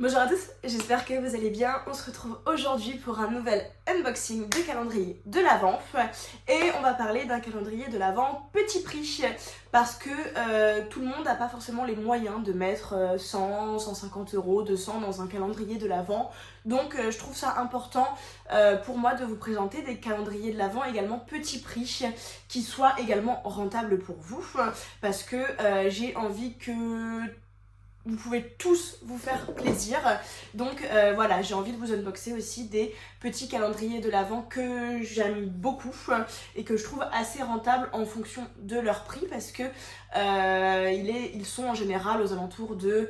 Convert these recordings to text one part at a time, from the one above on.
Bonjour à tous, j'espère que vous allez bien. On se retrouve aujourd'hui pour un nouvel unboxing de calendrier de l'Avent et on va parler d'un calendrier de l'Avent petit prix parce que tout le monde n'a pas forcément les moyens de mettre 100, 150 euros, 200 dans un calendrier de l'Avent. Donc je trouve ça important pour moi de vous présenter des calendriers de l'Avent également petit prix qui soient également rentables pour vous parce que j'ai envie que vous pouvez tous vous faire plaisir. Donc voilà, j'ai envie de vous unboxer aussi des petits calendriers de l'Avent que j'aime beaucoup et que je trouve assez rentables en fonction de leur prix parce que ils sont en général aux alentours de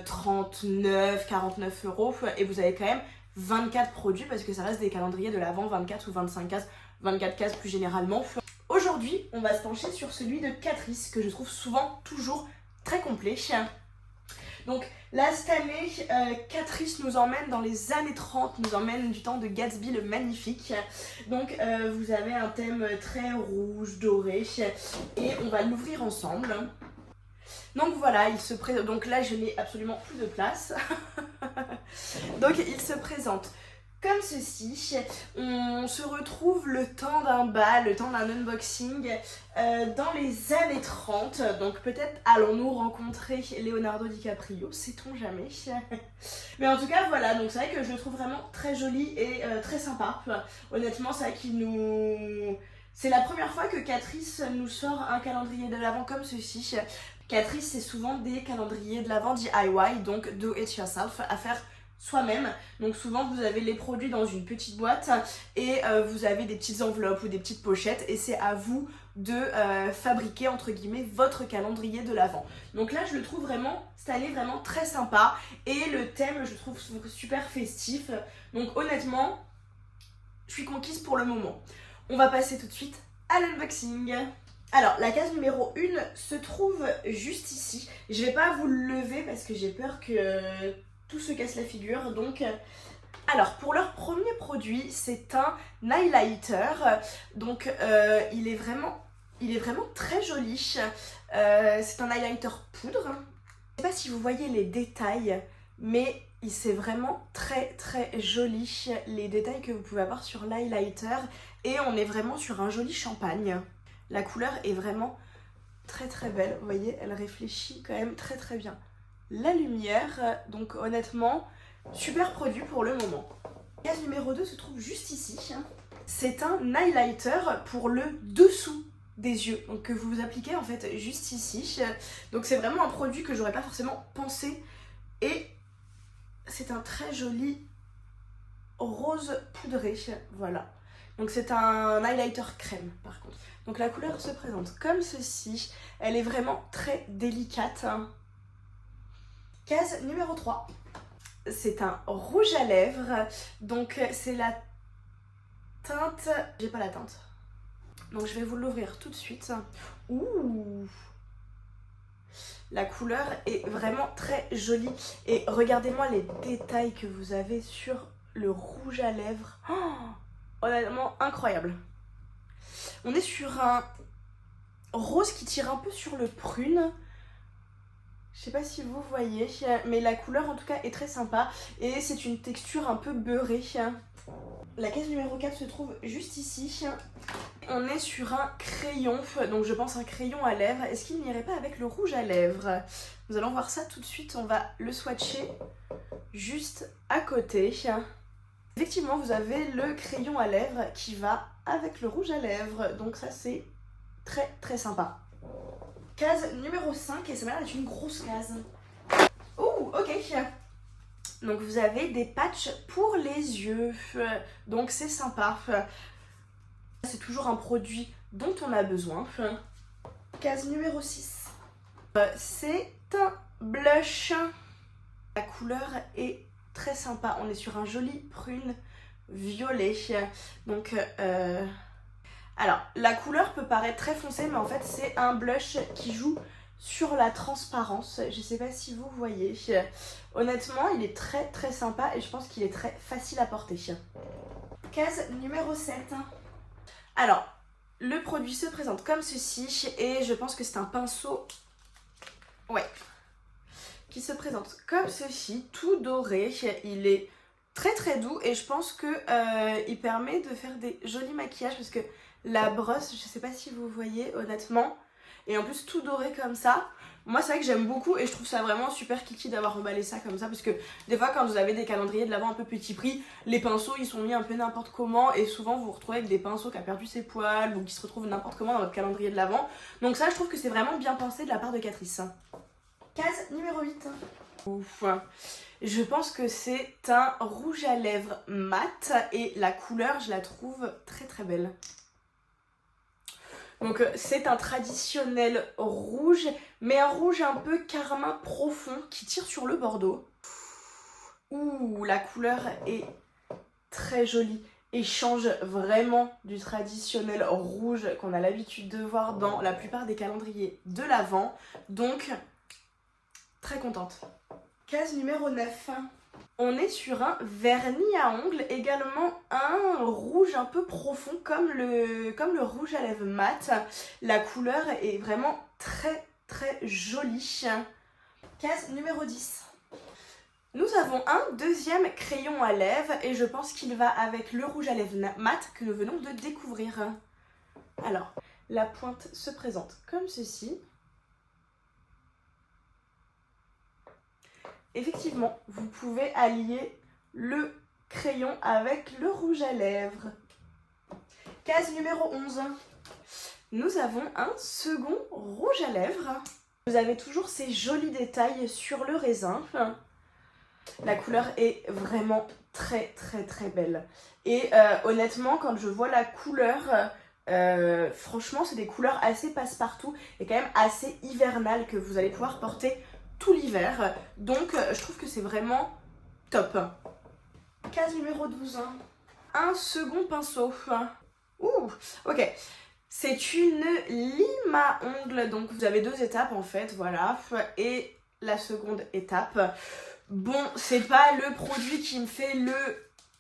39, 49 euros et vous avez quand même 24 produits parce que ça reste des calendriers de l'Avent 24 ou 25 cases, 24 cases plus généralement. Aujourd'hui, on va se pencher sur celui de Catrice que je trouve souvent toujours très complet. Donc là cette année, Catrice nous emmène dans les années 30, nous emmène du temps de Gatsby le Magnifique. Donc vous avez un thème très rouge, doré et on va l'ouvrir ensemble. Donc voilà, il se présente. Donc là je n'ai absolument plus de place. Donc il se présente comme ceci. On se retrouve le temps d'un bal, le temps d'un unboxing dans les années 30. Donc peut-être allons-nous rencontrer Leonardo DiCaprio, sait-on jamais. Mais en tout cas voilà, donc c'est vrai que je le trouve vraiment très joli et très sympa. Honnêtement c'est vrai qu'il nous... C'est la première fois que Catrice nous sort un calendrier de l'Avent comme ceci. Catrice c'est souvent des calendriers de l'Avent DIY, donc do it yourself, à faire soi-même. Donc souvent vous avez les produits dans une petite boîte et vous avez des petites enveloppes ou des petites pochettes et c'est à vous de fabriquer entre guillemets votre calendrier de l'Avent. Donc là je le trouve vraiment cette année vraiment très sympa et le thème je trouve super festif. Donc honnêtement je suis conquise pour le moment. On va passer tout de suite à l'unboxing. Alors, la case numéro 1 se trouve juste ici. Je vais pas vous le lever parce que j'ai peur que tout se casse la figure. Donc, alors, pour leur premier produit, c'est un highlighter. Donc, il est vraiment très joli. C'est un highlighter poudre. Je sais pas si vous voyez les détails, mais c'est vraiment très très joli les détails que vous pouvez avoir sur l'highlighter. Et on est vraiment sur un joli champagne. La couleur est vraiment très très belle, vous voyez, elle réfléchit quand même très très bien la lumière, donc honnêtement, super produit pour le moment. La case numéro 2 se trouve juste ici. C'est un highlighter pour le dessous des yeux, donc que vous appliquez en fait juste ici. Donc c'est vraiment un produit que j'aurais pas forcément pensé et c'est un très joli rose poudré, voilà. Donc c'est un highlighter crème par contre. Donc la couleur se présente comme ceci. Elle est vraiment très délicate. Case numéro 3. C'est un rouge à lèvres. Donc c'est la teinte... J'ai pas la teinte. Donc je vais vous l'ouvrir tout de suite. Ouh! La couleur est vraiment très jolie. Et regardez-moi les détails que vous avez sur le rouge à lèvres. Oh, honnêtement incroyable. On est sur un rose qui tire un peu sur le prune. Je sais pas si vous voyez, mais la couleur en tout cas est très sympa et c'est une texture un peu beurrée. La case numéro 4 se trouve juste ici. On est sur un crayon, donc je pense un crayon à lèvres. Est-ce qu'il n'irait pas avec le rouge à lèvres? Nous allons voir ça tout de suite, on va le swatcher juste à côté. Effectivement, vous avez le crayon à lèvres qui va avec le rouge à lèvres, donc ça c'est très très sympa. Case numéro 5, et ça m'a l'air d'être une grosse case. Oh, ok. Donc vous avez des patchs pour les yeux, donc c'est sympa. C'est toujours un produit dont on a besoin. Case numéro 6. C'est un blush. La couleur est très sympa, on est sur un joli prune violet. Donc alors la couleur peut paraître très foncée mais en fait c'est un blush qui joue sur la transparence. Je sais pas si vous voyez. Honnêtement il est très très sympa et je pense qu'il est très facile à porter. Case numéro 7. Alors le produit se présente comme ceci et je pense que c'est un pinceau. Ouais. qui se présente comme ceci, tout doré. Il est très très doux et je pense que il permet de faire des jolis maquillages parce que la brosse, je sais pas si vous voyez honnêtement, et en plus tout doré comme ça. Moi c'est vrai que j'aime beaucoup et je trouve ça vraiment super kiki d'avoir emballé ça comme ça parce que des fois quand vous avez des calendriers de l'Avent un peu petit prix, les pinceaux ils sont mis un peu n'importe comment et souvent vous vous retrouvez avec des pinceaux qui a perdu ses poils ou qui se retrouvent n'importe comment dans votre calendrier de l'Avent. Donc ça je trouve que c'est vraiment bien pensé de la part de Catrice. Case numéro 8. Ouf. Je pense que c'est un rouge à lèvres mat et la couleur je la trouve très très belle. Donc c'est un traditionnel rouge, mais un rouge un peu carmin profond qui tire sur le bordeaux. Ouh, la couleur est très jolie et change vraiment du traditionnel rouge qu'on a l'habitude de voir dans la plupart des calendriers de l'Avent. Donc, très contente. Case numéro 9. On est sur un vernis à ongles, également un rouge un peu profond comme le rouge à lèvres mat. La couleur est vraiment très très jolie. Case numéro 10. Nous avons un deuxième crayon à lèvres et je pense qu'il va avec le rouge à lèvres mat que nous venons de découvrir. Alors, la pointe se présente comme ceci. Effectivement, vous pouvez allier le crayon avec le rouge à lèvres. Case numéro 11. Nous avons un second rouge à lèvres. Vous avez toujours ces jolis détails sur le raisin. La couleur est vraiment très très très belle. Et honnêtement, quand je vois la couleur, franchement, c'est des couleurs assez passe-partout et quand même assez hivernales que vous allez pouvoir porter tout l'hiver, donc je trouve que c'est vraiment top. Case numéro 12. Un second pinceau. Ouh, ok. C'est une lime à ongles, donc vous avez deux étapes en fait, voilà. Et la seconde étape. Bon, c'est pas le produit qui me fait le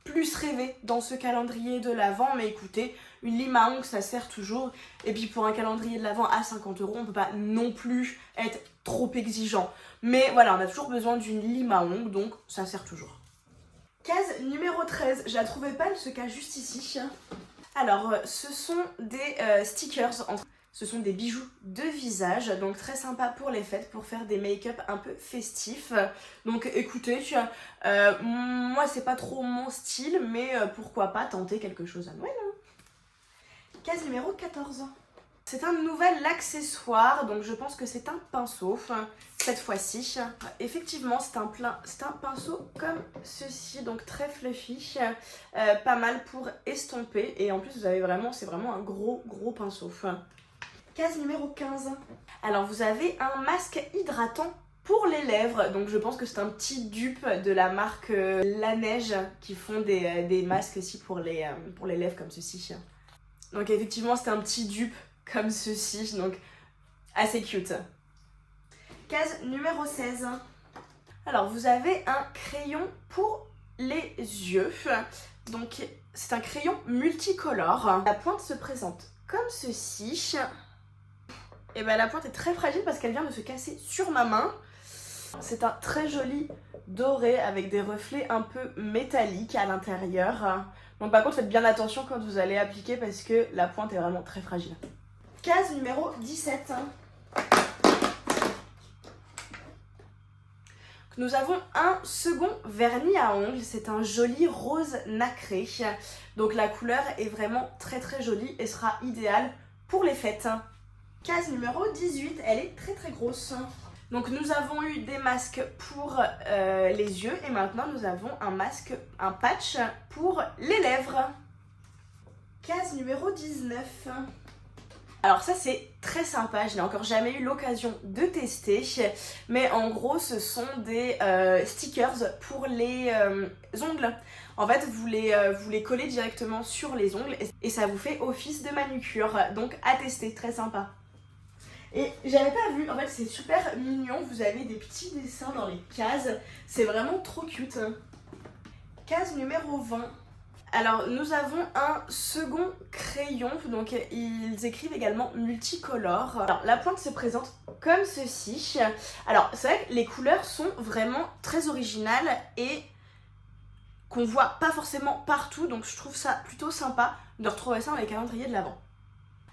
plus rêver dans ce calendrier de l'Avent, mais écoutez, une lime à ongles ça sert toujours. Et puis pour un calendrier de l'Avent à 50 €, on peut pas non plus être trop exigeant. Mais voilà, on a toujours besoin d'une lime à ongles, donc ça sert toujours. Case numéro 13, je la trouvais pas, elle se cache juste ici. Alors, ce sont des stickers, ce sont des bijoux de visage, donc très sympa pour les fêtes, pour faire des make-up un peu festifs. Donc écoutez, moi c'est pas trop mon style, mais pourquoi pas tenter quelque chose à Noël. Case numéro 14. C'est un nouvel accessoire, donc je pense que c'est un pinceau, cette fois-ci. Effectivement, c'est un pinceau comme ceci, donc très fluffy, pas mal pour estomper. Et en plus, vous avez c'est vraiment un gros pinceau. Case numéro 15. Alors, vous avez un masque hydratant pour les lèvres, donc je pense que c'est un petit dupe de la marque La Neige qui font des masques aussi pour les lèvres comme ceci. Donc effectivement, c'est un petit dupe comme ceci, donc assez cute. Case numéro 16. Alors vous avez un crayon pour les yeux, donc c'est un crayon multicolore. La pointe se présente comme ceci. Et bien la pointe est très fragile parce qu'elle vient de se casser sur ma main. C'est un très joli doré avec des reflets un peu métalliques à l'intérieur. Donc par contre faites bien attention quand vous allez appliquer parce que la pointe est vraiment très fragile. Case numéro 17. Nous avons un second vernis à ongles, c'est un joli rose nacré. Donc la couleur est vraiment très très jolie et sera idéale pour les fêtes. Case numéro 18, elle est très très grosse. Donc nous avons eu des masques pour les yeux et maintenant nous avons un patch pour les lèvres. Case numéro 19. Alors ça c'est très sympa, je n'ai encore jamais eu l'occasion de tester, mais en gros ce sont des stickers pour les ongles. En fait vous les collez directement sur les ongles et ça vous fait office de manucure, donc à tester, très sympa. Et j'avais pas vu, en fait c'est super mignon, vous avez des petits dessins dans les cases, c'est vraiment trop cute. Case numéro 20. Alors nous avons un second crayon, donc ils écrivent également multicolore. Alors la pointe se présente comme ceci. Alors c'est vrai que les couleurs sont vraiment très originales et qu'on voit pas forcément partout, donc je trouve ça plutôt sympa de retrouver ça dans les calendriers de l'Avent.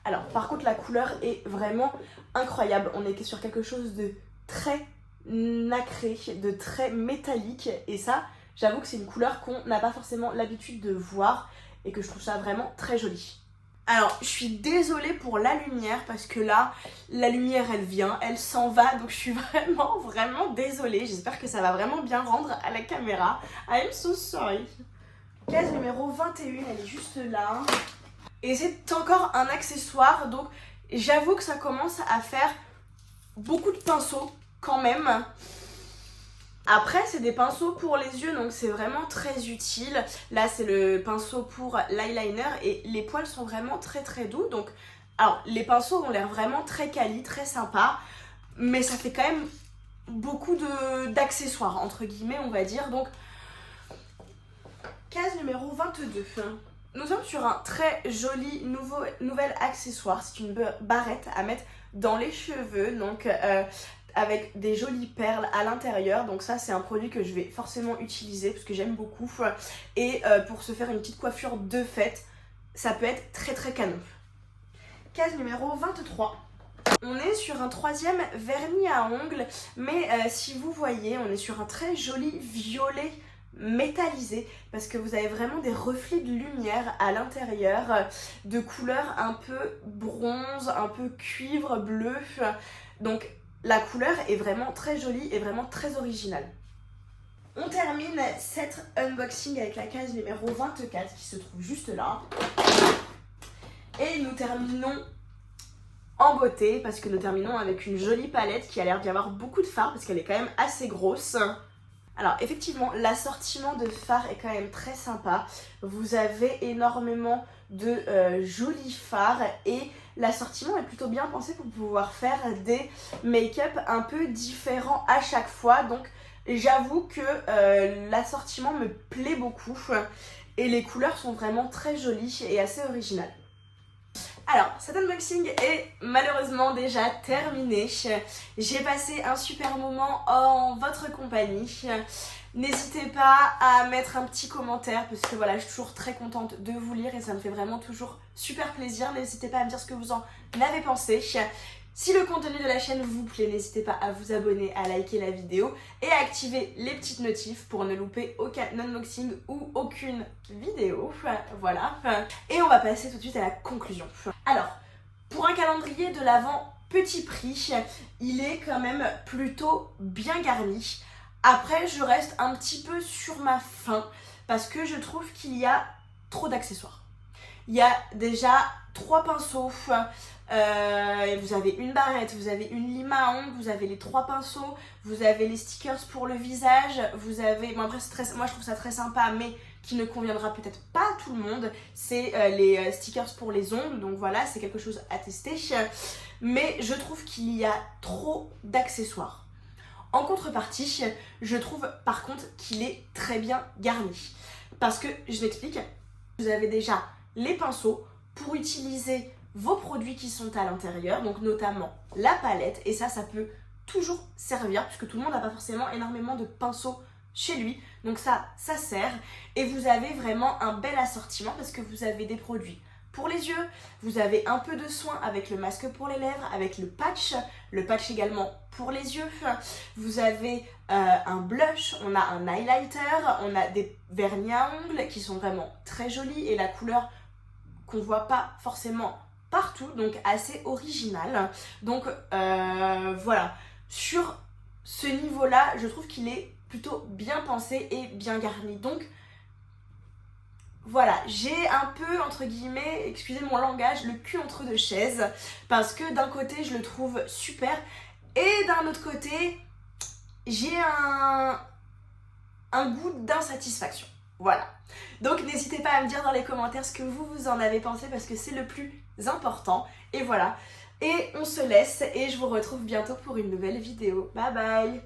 Alors par contre la couleur est vraiment incroyable, on est sur quelque chose de très nacré, de très métallique et ça j'avoue que c'est une couleur qu'on n'a pas forcément l'habitude de voir et que je trouve ça vraiment très joli. Alors je suis désolée pour la lumière parce que là la lumière elle vient, elle s'en va, donc je suis vraiment désolée. J'espère que ça va vraiment bien rendre à la caméra. I'm so sorry. Case numéro 21, elle est juste là. Et c'est encore un accessoire, donc j'avoue que ça commence à faire beaucoup de pinceaux quand même. Après c'est des pinceaux pour les yeux, donc c'est vraiment très utile. Là c'est le pinceau pour l'eyeliner et les poils sont vraiment très doux. Donc alors les pinceaux ont l'air vraiment très quali, très sympa, mais ça fait quand même beaucoup d'accessoires entre guillemets on va dire. Donc case numéro 22. Nous sommes sur un très joli nouvel accessoire, c'est une barrette à mettre dans les cheveux, donc avec des jolies perles à l'intérieur. Donc ça c'est un produit que je vais forcément utiliser parce que j'aime beaucoup. Et pour se faire une petite coiffure de fête, ça peut être très canon. Case numéro 23. On est sur un troisième vernis à ongles, mais si vous voyez, on est sur un très joli violet métallisé parce que vous avez vraiment des reflets de lumière à l'intérieur de couleurs un peu bronze, un peu cuivre, bleu. Donc la couleur est vraiment très jolie et vraiment très originale. On termine cet unboxing avec la case numéro 24 qui se trouve juste là. Et nous terminons en beauté parce que nous terminons avec une jolie palette qui a l'air d'y avoir beaucoup de fard parce qu'elle est quand même assez grosse. Alors effectivement l'assortiment de fards est quand même très sympa, vous avez énormément de jolis fards et l'assortiment est plutôt bien pensé pour pouvoir faire des make-up un peu différents à chaque fois. Donc j'avoue que l'assortiment me plaît beaucoup et les couleurs sont vraiment très jolies et assez originales. Alors, cet unboxing est malheureusement déjà terminé. J'ai passé un super moment en votre compagnie. N'hésitez pas à mettre un petit commentaire parce que voilà, je suis toujours très contente de vous lire et ça me fait vraiment toujours super plaisir. N'hésitez pas à me dire ce que vous en avez pensé. Si le contenu de la chaîne vous plaît, n'hésitez pas à vous abonner, à liker la vidéo et à activer les petites notifs pour ne louper aucun unboxing ou aucune vidéo. Voilà. Et on va passer tout de suite à la conclusion. Alors, pour un calendrier de l'Avent petit prix, il est quand même plutôt bien garni. Après, je reste un petit peu sur ma faim parce que je trouve qu'il y a trop d'accessoires. Il y a déjà 3 pinceaux, vous avez une barrette, vous avez une lime à ongles, vous avez les 3 pinceaux, vous avez les stickers pour le visage, vous avez, bon après moi je trouve ça très sympa mais qui ne conviendra peut-être pas à tout le monde, c'est les stickers pour les ongles, donc voilà c'est quelque chose à tester, mais je trouve qu'il y a trop d'accessoires. En contrepartie, je trouve par contre qu'il est très bien garni, parce que je m'explique, vous avez déjà les pinceaux pour utiliser vos produits qui sont à l'intérieur, donc notamment la palette, et ça peut toujours servir puisque tout le monde n'a pas forcément énormément de pinceaux chez lui, donc ça sert. Et vous avez vraiment un bel assortiment parce que vous avez des produits pour les yeux, vous avez un peu de soin avec le masque pour les lèvres, avec le patch également pour les yeux, vous avez un blush, on a un highlighter, on a des vernis à ongles qui sont vraiment très jolis et la couleur qu'on ne voit pas forcément partout, donc assez original. Donc voilà, sur ce niveau-là, je trouve qu'il est plutôt bien pensé et bien garni. Donc voilà, j'ai un peu, entre guillemets, excusez mon langage, le cul entre deux chaises, parce que d'un côté, je le trouve super, et d'un autre côté, j'ai un goût d'insatisfaction. Voilà. Donc n'hésitez pas à me dire dans les commentaires ce que vous en avez pensé parce que c'est le plus important. Et voilà. Et on se laisse et je vous retrouve bientôt pour une nouvelle vidéo. Bye bye!